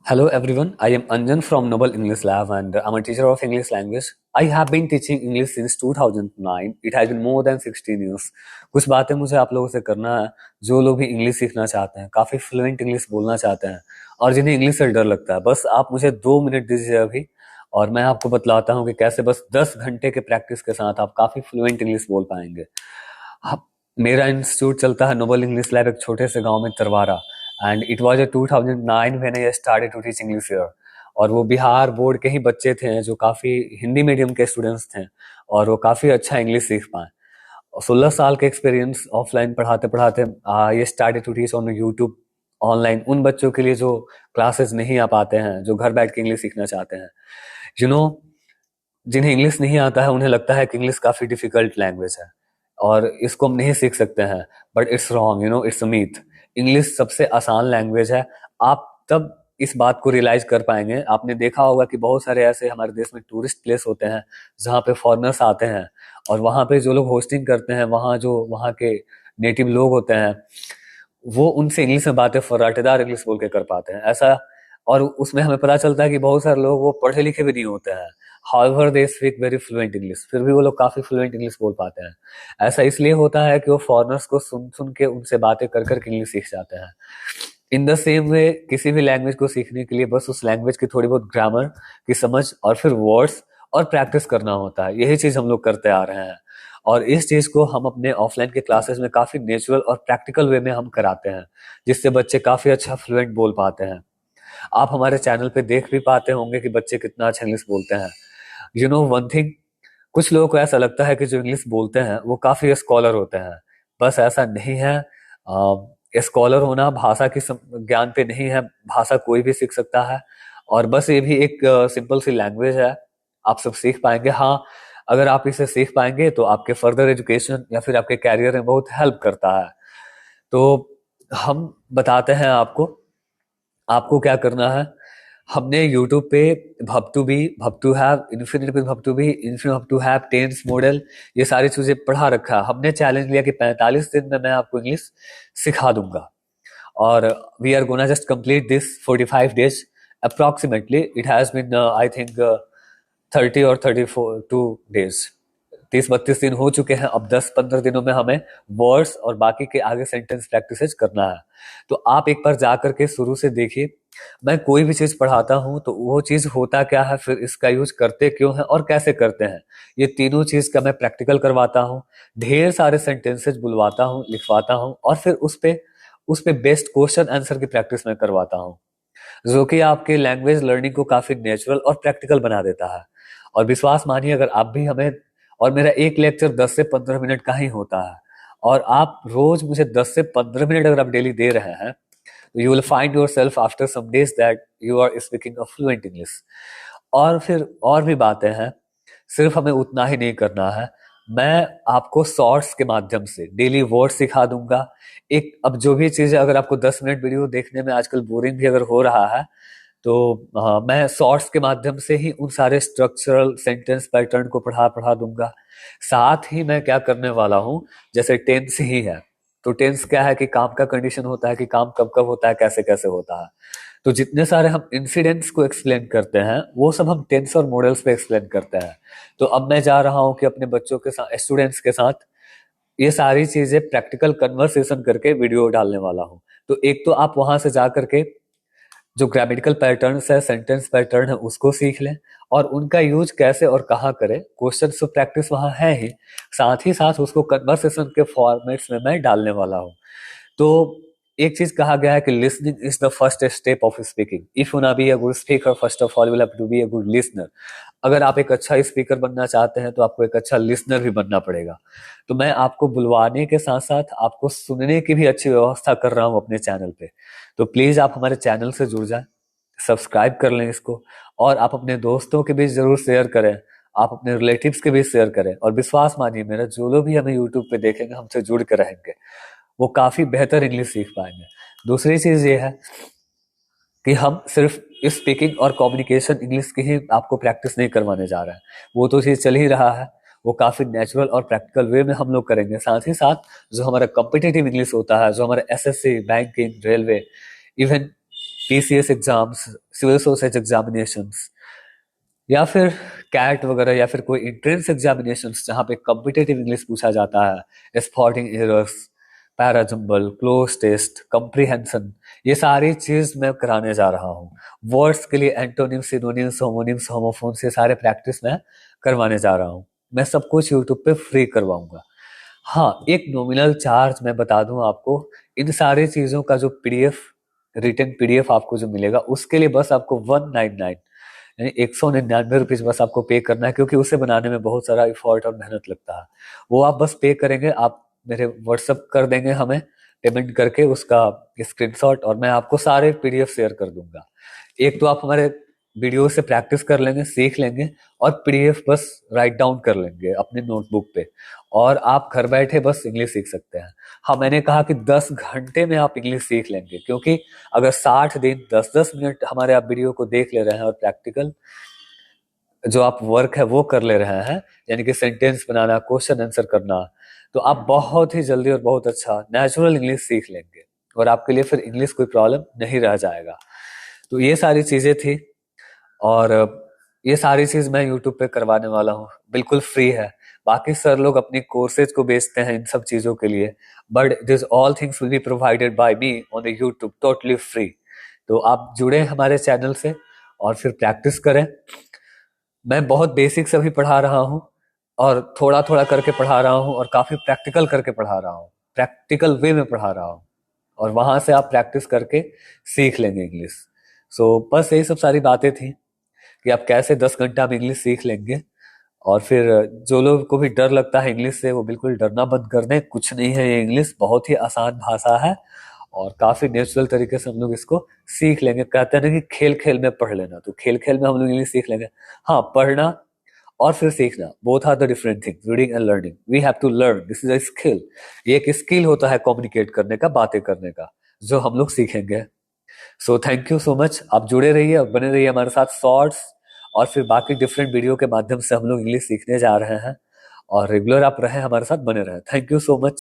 Hello everyone, I am Anjan from Noble English Lab and I'm a teacher of English language. I have been teaching English since 2009. It has been more than 16 years. कुछ बातें मुझे आप लोगों से करना है जो लोग भी इंग्लिश सीखना चाहते हैं, काफ़ी फ्लुएंट इंग्लिश बोलना चाहते हैं और जिन्हें इंग्लिश से डर लगता है। बस आप मुझे 2 मिनट दीजिए अभी और मैं आपको बतलाता हूँ कि कैसे बस 10 घंटे के प्रैक्टिस के साथ आप काफ़ी फ्लुएंट इंग्लिश बोल पाएंगे। हाँ, मेरा इंस्टीट्यूट चलता है नोबल इंग्लिश लैब एक छोटे से गांव में Tarwara and it was 2009 when I started to teach English here. और वो बिहार बोर्ड के ही बच्चे थे जो काफ़ी हिंदी मीडियम के स्टूडेंट्स थे और वो काफ़ी अच्छा इंग्लिश सीख पाए। 16 साल के एक्सपीरियंस ऑफलाइन पढ़ाते पढ़ाते ये started to teach on YouTube online उन बच्चों के लिए जो क्लासेस नहीं आ पाते हैं, जो घर बैठ के इंग्लिश सीखना चाहते हैं। यू नो, जिन्हें इंग्लिश नहीं आता है उन्हें लगता है कि इंग्लिश काफ़ी डिफिकल्ट लैंग्वेज है और इसको हम नहीं सीख सकते हैं, but it's wrong, it's a myth. English सबसे आसान लैंग्वेज है। आप तब इस बात को रियलाइज कर पाएंगे। आपने देखा होगा कि बहुत सारे ऐसे हमारे देश में टूरिस्ट प्लेस होते हैं जहाँ पे फॉरेनर्स आते हैं और वहाँ पे जो लोग होस्टिंग करते हैं, वहाँ के नेटिव लोग होते हैं, वो उनसे इंग्लिश में बातें फर्राटेदार इंग्लिश बोल के कर पाते हैं ऐसा। और उसमें हमें पता चलता है कि बहुत सारे लोग वो पढ़े लिखे भी नहीं होते हैं, however they speak very fluent English, फिर भी वो लोग काफी फ्लुएंट इंग्लिश बोल पाते हैं। ऐसा इसलिए होता है कि वो फॉरेनर्स को सुन सुन के उनसे बातें कर कर के इंग्लिश सीख जाते हैं। इन द सेम वे किसी भी लैंग्वेज को सीखने के लिए बस उस लैंग्वेज की थोड़ी बहुत ग्रामर की समझ और फिर वर्ड्स और प्रैक्टिस करना होता है। यही चीज हम लोग करते आ रहे हैं और इस चीज को हम अपने ऑफलाइन के क्लासेस में काफी नेचुरल और प्रैक्टिकल वे में हम कराते हैं, जिससे बच्चे काफी अच्छा फ्लुएंट बोल पाते हैं। आप हमारे चैनल पे देख भी पाते होंगे कि बच्चे कितना अच्छा इंग्लिश बोलते हैं। वन थिंग, कुछ लोगों को ऐसा लगता है कि जो इंग्लिश बोलते हैं वो काफी स्कॉलर होते हैं। बस ऐसा नहीं है। स्कॉलर होना भाषा की ज्ञान पे नहीं है, भाषा कोई भी सीख सकता है और बस ये भी एक सिंपल सी लैंग्वेज है। आप सब सीख पाएंगे। हाँ, अगर आप इसे सीख पाएंगे तो आपके फर्दर एजुकेशन या फिर आपके कैरियर में बहुत हेल्प करता है। तो हम बताते हैं आपको आपको क्या करना है। हमने यूट्यूब पे verb to be, verb to have, infinite पे verb to be, infinite verb to have, tense modal, ये सारी चीजें पढ़ा रखा है। हमने चैलेंज लिया कि 45 दिन में मैं आपको इंग्लिश सिखा दूंगा और we are gonna just complete this 45 days approximately. It has been I think 30 और 32 डेज, 30-32 दिन हो चुके हैं। अब 10-15 दिनों में हमें वर्ड्स और बाकी के आगे सेंटेंस प्रैक्टिसेस करना है। तो आप एक बार जा करके शुरू से देखिए। मैं कोई भी चीज पढ़ाता हूँ तो वो चीज होता क्या है, फिर इसका यूज करते क्यों है और कैसे करते हैं, ये तीनों चीज का मैं प्रैक्टिकल करवाता हूँ। ढेर सारे सेंटेंसेस बुलवाता हूँ, लिखवाता हूँ और फिर उस पे बेस्ट क्वेश्चन आंसर की प्रैक्टिस मैं करवाता हूँ, जो कि आपके लैंग्वेज लर्निंग को काफी नेचुरल और प्रैक्टिकल बना देता है। और विश्वास मानिए, अगर आप भी हमें, और मेरा एक लेक्चर 10 से 15 मिनट का ही होता है और आप रोज मुझे 10 से 15 मिनट अगर आप डेली दे रहे हैं, you will find yourself after some days that you are speaking a fluent English. और फिर और भी बातें हैं, सिर्फ हमें उतना ही नहीं करना है। मैं आपको शॉर्ट्स के माध्यम से डेली वर्ड सिखा दूंगा। एक, अब जो भी चीजें अगर आपको 10 मिनट वीडियो देखने में आजकल बोरिंग भी अगर हो रहा है तो मैं शॉर्ट्स के माध्यम से ही उन सारे स्ट्रक्चरल सेंटेंस पैटर्न को पढ़ा पढ़ा दूंगा। साथ ही मैं क्या करने वाला हूँ, जैसे टेंस ही है तो टेंस क्या है कि काम का कंडीशन होता है कि काम कब कब होता है, कैसे कैसे होता है। तो जितने सारे हम इंसिडेंट्स को एक्सप्लेन करते हैं वो सब हम टेंस और मॉडल्स पे एक्सप्लेन करते हैं। तो अब मैं जा रहा हूँ कि अपने बच्चों के साथ, स्टूडेंट्स के साथ ये सारी चीजें प्रैक्टिकल कन्वर्सेशन करके वीडियो डालने वाला हूँ। तो एक तो आप वहां से जा करके जो ग्रामेटिकल पैटर्न्स है, सेंटेंस पैटर्न है, उसको सीख लें और उनका यूज कैसे और कहाँ करें। क्वेश्चन तो प्रैक्टिस वहाँ है ही साथ उसको कन्वर्सेशन के फॉर्मेट्स में मैं डालने वाला हूँ। तो एक चीज कहा गया है कि listening is the first step of speaking. If you ना be a good speaker, first of all you have to be a good listener. अगर आप एक अच्छा स्पीकर बनना चाहते हैं तो आपको एक अच्छा लिसनर भी बनना पड़ेगा। तो मैं आपको बुलवाने के साथ साथ आपको सुनने की भी अच्छी व्यवस्था कर रहा हूँ अपने चैनल पे। तो प्लीज आप हमारे चैनल से जुड़ जाएं, सब्सक्राइब कर लें इसको और आप अपने दोस्तों के बीच जरूर शेयर करें, आप अपने रिलेटिव्स के बीच शेयर करें। और विश्वास मानिए मेरा, जो लोग भी हमें यूट्यूब पे देखेंगे, हमसे जुड़ के रहेंगे, वो काफी बेहतर इंग्लिश सीख पाएंगे। दूसरी चीज ये है कि हम सिर्फ स्पीकिंग और कम्युनिकेशन इंग्लिश की ही आपको प्रैक्टिस नहीं करवाने जा रहे हैं। वो तो चीज चल ही रहा है, वो काफी नेचुरल और प्रैक्टिकल वे में हम लोग करेंगे। साथ ही साथ जो हमारा कॉम्पिटिटिव इंग्लिश होता है, जो हमारा SSC, banking, railway, even PCS exams, civil service examinations, या फिर कैट वगैरह, या फिर कोई एंट्रेंस एग्जामिनेशंस जहाँ पे कॉम्पिटिटिव इंग्लिश पूछा जाता है, spotting errors, parajumble, cloze test, comprehension, ये सारी चीज मैं कराने जा रहा हूँ। वर्ड्स के लिए एंटोनिम्स, सिनोनिम्स, होमोनिम्स, होमोफोन्स, ये सारे प्रैक्टिस मैं करवाने जा रहा हूँ। मैं सब कुछ यूट्यूब पे फ्री करवाऊंगा। हाँ, एक नॉमिनल चार्ज मैं बता दूं आपको, इन सारी चीजों का जो पीडीएफ, रिटन पीडीएफ आपको जो मिलेगा, उसके लिए बस आपको 199 यानी 199 रुपीज बस आपको पे करना है, क्योंकि उसे बनाने में बहुत सारा इफोर्ट और मेहनत लगता है। वो आप बस पे करेंगे, आप मेरे व्हाट्सअप कर देंगे हमें पेमेंट करके उसका स्क्रीनशॉट, और मैं आपको सारे पीडीएफ शेयर कर दूंगा। एक तो आप हमारे वीडियो से प्रैक्टिस कर लेंगे, सीख लेंगे, और पीडीएफ बस राइट डाउन कर लेंगे अपने नोटबुक पे, और आप घर बैठे बस इंग्लिश सीख सकते हैं। हाँ, मैंने कहा कि 10 घंटे में आप इंग्लिश सीख लेंगे, क्योंकि अगर 60 दिन 10-10 मिनट हमारे आप वीडियो को देख ले रहे हैं और प्रैक्टिकल जो आप वर्क है वो कर ले रहे हैं, यानी कि सेंटेंस बनाना, क्वेश्चन आंसर करना, तो आप बहुत ही जल्दी और बहुत अच्छा नेचुरल इंग्लिश सीख लेंगे, और आपके लिए फिर इंग्लिश कोई प्रॉब्लम नहीं रह जाएगा। तो ये सारी चीजें थी, और ये सारी चीज मैं यूट्यूब पे करवाने वाला हूँ, बिल्कुल फ्री है। बाकी सर लोग अपनी कोर्सेज को बेचते हैं इन सब चीजों के लिए, but this all things will be provided by me on the YouTube, totally free. तो आप जुड़े हमारे चैनल से और फिर प्रैक्टिस करें। मैं बहुत बेसिक से भी पढ़ा रहा हूँ, और थोड़ा थोड़ा करके पढ़ा रहा हूँ, और काफी प्रैक्टिकल करके पढ़ा रहा हूँ, प्रैक्टिकल वे में पढ़ा रहा हूँ, और वहां से आप प्रैक्टिस करके सीख लेंगे इंग्लिश। सो बस यही सब सारी बातें थी कि आप कैसे 10 घंटा में इंग्लिश सीख लेंगे। और फिर जो लोग को भी डर लगता है इंग्लिश से, वो बिल्कुल डरना बंद कर दें। कुछ नहीं है, ये इंग्लिश बहुत ही आसान भाषा है, और काफी नेचुरल तरीके से हम लोग इसको सीख लेंगे। कहते हैं ना कि खेल खेल में पढ़ लेना, तो खेल खेल में हम लोग इंग्लिश सीख लेंगे। हाँ, पढ़ना और फिर सीखना, both are the different things, reading and learning. We have to learn, this is a skill. ये एक स्किल होता है कम्युनिकेट करने का, बातें करने का, जो हम लोग सीखेंगे। So thank you so much, आप जुड़े रहिए और बने रहिए हमारे साथ। शॉर्ट्स और फिर बाकी डिफरेंट वीडियो के माध्यम से हम लोग इंग्लिश सीखने जा रहे हैं, और रेगुलर आप रहे हमारे साथ, बने रहे। Thank you so much.